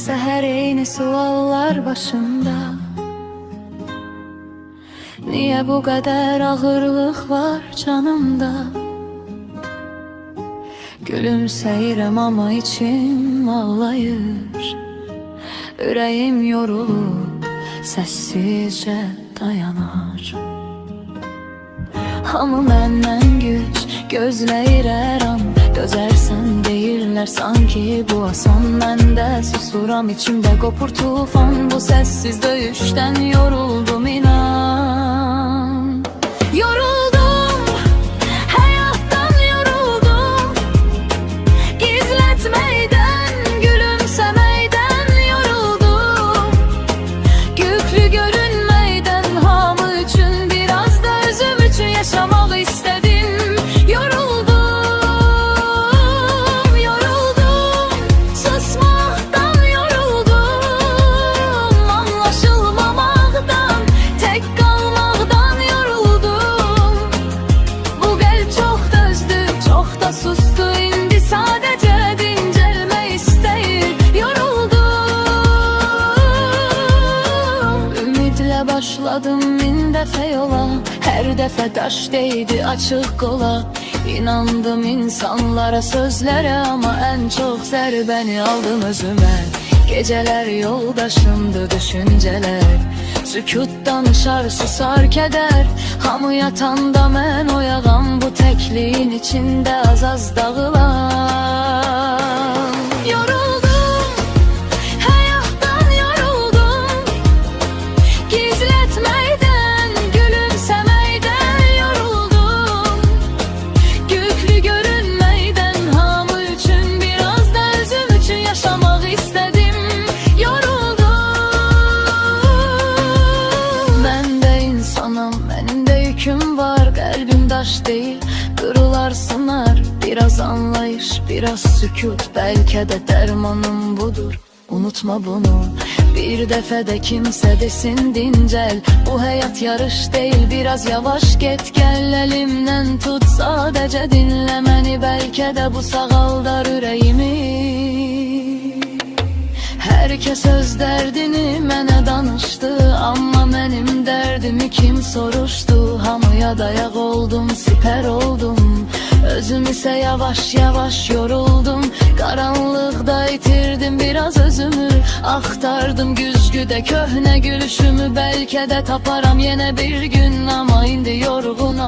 Seher eyni suallar başımda. Niye bu kadar ağırlık var canımda? Gülümseyirəm ama içim ağlayır. Ürəyim yorulub səssizcə dayanar. Hamı məndən güc gözləyir hər an. Dözərsən deyirlər sanki bu asan. Mən də susuram, içimdə qopur tufan. Bu səssiz döyüşdən yoruldum inan. Yoruldum, həyatdan yoruldum. Gizlətməkdən, gülümsəməkdən yoruldum. Güklü görünməkdən, hamı üçün biraz da özüm üçün yaşamaq istədim. Yoruldum, yoruldum, susmaqdan yoruldum. Anlaşılmamaqdan, tək qalmaqdan yoruldum. Bu qəlb çox dözdü, çox da sustu. İndi sadəcə dincəlmək istəyir. Yoruldum. Ümidlə başladım min dəfə yola. Hər dəfə daş değdi açıq qola. İnandım insanlara, sözlərə, amma ən çox zərbəni aldım özümə. Gecələr yoldaşımdı düşüncələr. Sükut danışar, susar kədər. Hamı yatanda mən oyağam, bu təkliyin içində az-az dağılan. Yoruldum, həyatdan yoruldum. Gizlətməkdən, gülümsəməkdən yoruldum. Güklü görünməkdən, hamı üçün biraz da özüm üçün yaşamaq istədim. Yoruldum. Mən də insanam, mənim də yüküm var. Qəlbim daş deyil, qırılar sınar. Biraz anlayış, biraz sükut, bəlkə də dərmanım budur. Unutma bunu, bir dəfə də kimsə desin dincəl. Bu həyat yarış deyil, biraz yavaş get gəl. Əlimdən tut, sadəcə dinlə məni. Bəlkə də bu sağaldar ürəyimi. Hər kəs öz dərdini mənə danışdı, amma mənim dərdimi kim soruşdu? Hamıya dayaq oldum, sipər oldum. Özüm isə yavaş yavaş yoruldum. Qaranlıqda itirdim biraz özümü. Axtardım güzgüdə köhnə gülüşümü. Bəlkə də taparam yenə bir gün, amma indi yorğunam.